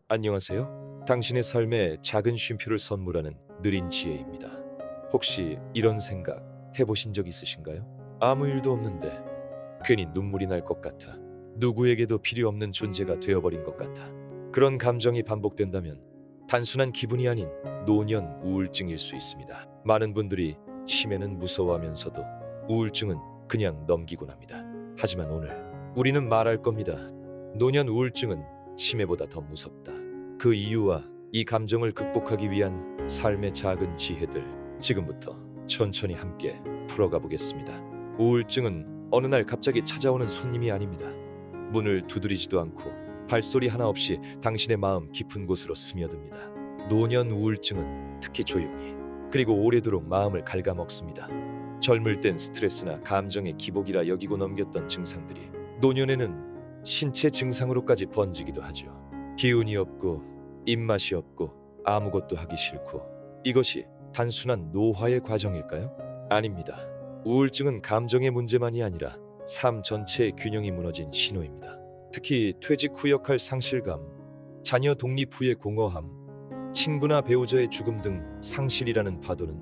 안녕하세요. 당신의 삶에 작은 쉼표를 선물하는 느린 지혜입니다. 혹시 이런 생각 해보신 적 있으신가요? 아무 일도 없는데 괜히 눈물이 날 것 같아. 누구에게도 필요 없는 존재가 되어버린 것 같아. 그런 감정이 반복된다면 단순한 기분이 아닌 노년 우울증일 수 있습니다. 많은 분들이 치매는 무서워하면서도 우울증은 그냥 넘기곤 합니다. 하지만 오늘 우리는 말할 겁니다. 노년 우울증은 치매보다 더 무섭다. 그 이유와 이 감정을 극복하기 위한 삶의 작은 지혜들, 지금부터 천천히 함께 풀어가 보겠습니다. 우울증은 어느 날 갑자기 찾아오는 손님이 아닙니다. 문을 두드리지도 않고 발소리 하나 없이 당신의 마음 깊은 곳으로 스며듭니다. 노년 우울증은 특히 조용히 그리고 오래도록 마음을 갉아먹습니다. 젊을 땐 스트레스나 감정의 기복이라 여기고 넘겼던 증상들이 노년에는 신체 증상으로까지 번지기도 하죠. 기운이 없고 입맛이 없고 아무것도 하기 싫고, 이것이 단순한 노화의 과정일까요? 아닙니다. 우울증은 감정의 문제만이 아니라 삶 전체의 균형이 무너진 신호입니다. 특히 퇴직 후 역할 상실감, 자녀 독립 후의 공허함, 친구나 배우자의 죽음 등 상실이라는 파도는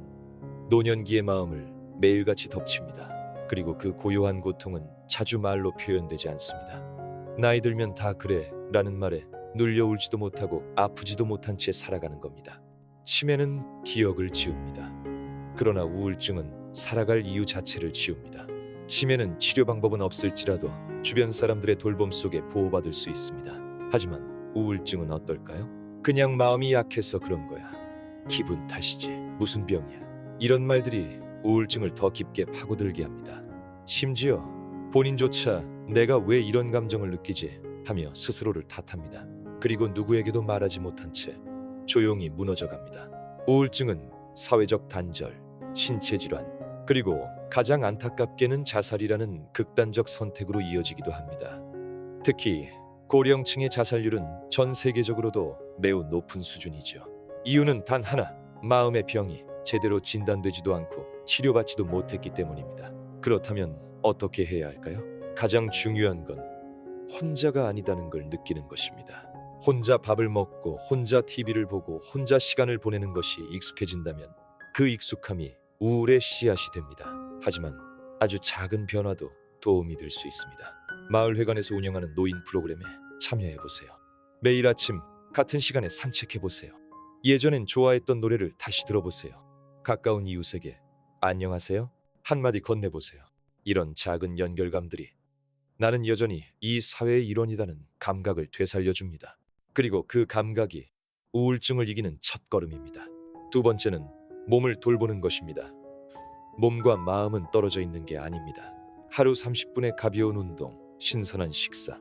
노년기의 마음을 매일같이 덮칩니다. 그리고 그 고요한 고통은 자주 말로 표현되지 않습니다. 나이 들면 다 그래 라는 말에 눌려 울지도 못하고 아프지도 못한 채 살아가는 겁니다. 치매는 기억을 지웁니다. 그러나 우울증은 살아갈 이유 자체를 지웁니다. 치매는 치료 방법은 없을지라도 주변 사람들의 돌봄 속에 보호받을 수 있습니다. 하지만 우울증은 어떨까요? 그냥 마음이 약해서 그런 거야. 기분 탓이지. 무슨 병이야. 이런 말들이 우울증을 더 깊게 파고들게 합니다. 심지어 본인조차 내가 왜 이런 감정을 느끼지 하며 스스로를 탓합니다. 그리고 누구에게도 말하지 못한 채 조용히 무너져 갑니다. 우울증은 사회적 단절, 신체 질환, 그리고 가장 안타깝게는 자살이라는 극단적 선택으로 이어지기도 합니다. 특히 고령층의 자살률은 전 세계적으로도 매우 높은 수준이죠. 이유는 단 하나, 마음의 병이 제대로 진단되지도 않고 치료받지도 못했기 때문입니다. 그렇다면 어떻게 해야 할까요? 가장 중요한 건 혼자가 아니다는 걸 느끼는 것입니다. 혼자 밥을 먹고 혼자 TV를 보고 혼자 시간을 보내는 것이 익숙해진다면 그 익숙함이 우울의 씨앗이 됩니다. 하지만 아주 작은 변화도 도움이 될 수 있습니다. 마을회관에서 운영하는 노인 프로그램에 참여해보세요. 매일 아침 같은 시간에 산책해보세요. 예전엔 좋아했던 노래를 다시 들어보세요. 가까운 이웃에게 안녕하세요 한마디 건네보세요. 이런 작은 연결감들이 나는 여전히 이 사회의 일원이라는 감각을 되살려줍니다. 그리고 그 감각이 우울증을 이기는 첫걸음입니다. 두 번째는 몸을 돌보는 것입니다. 몸과 마음은 떨어져 있는 게 아닙니다. 하루 30분의 가벼운 운동, 신선한 식사,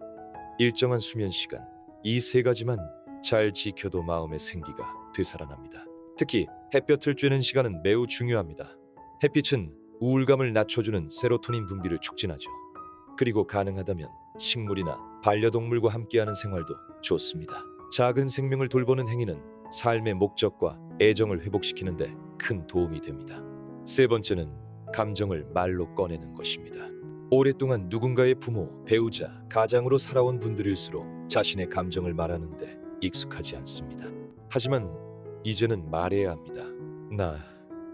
일정한 수면 시간, 이 세 가지만 잘 지켜도 마음의 생기가 되살아납니다. 특히 햇볕을 쬐는 시간은 매우 중요합니다. 햇빛은 우울감을 낮춰주는 세로토닌 분비를 촉진하죠. 그리고 가능하다면 식물이나 반려동물과 함께하는 생활도 좋습니다. 작은 생명을 돌보는 행위는 삶의 목적과 애정을 회복시키는데 큰 도움이 됩니다. 세 번째는 감정을 말로 꺼내는 것입니다. 오랫동안 누군가의 부모, 배우자, 가장으로 살아온 분들일수록 자신의 감정을 말하는데 익숙하지 않습니다. 하지만 이제는 말해야 합니다. 나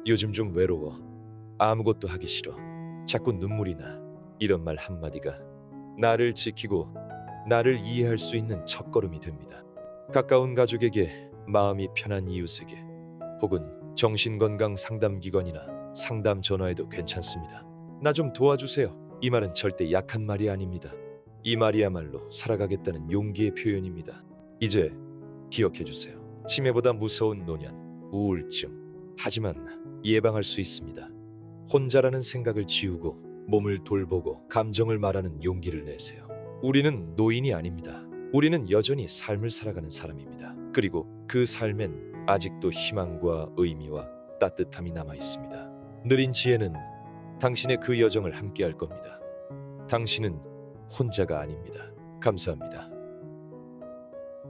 요즘 좀 외로워. 아무것도 하기 싫어. 자꾸 눈물이 나. 이런 말 한마디가 나를 지키고 나를 이해할 수 있는 첫걸음이 됩니다. 가까운 가족에게, 마음이 편한 이웃에게, 혹은 정신건강 상담기관이나 상담 전화해도 괜찮습니다. 나 좀 도와주세요. 이 말은 절대 약한 말이 아닙니다. 이 말이야말로 살아가겠다는 용기의 표현입니다. 이제 기억해주세요. 치매보다 무서운 노년, 우울증. 하지만 예방할 수 있습니다. 혼자라는 생각을 지우고 몸을 돌보고 감정을 말하는 용기를 내세요. 우리는 노인이 아닙니다. 우리는 여전히 삶을 살아가는 사람입니다. 그리고 그 삶엔 아직도 희망과 의미와 따뜻함이 남아 있습니다. 느린 지혜는 당신의 그 여정을 함께할 겁니다. 당신은 혼자가 아닙니다. 감사합니다.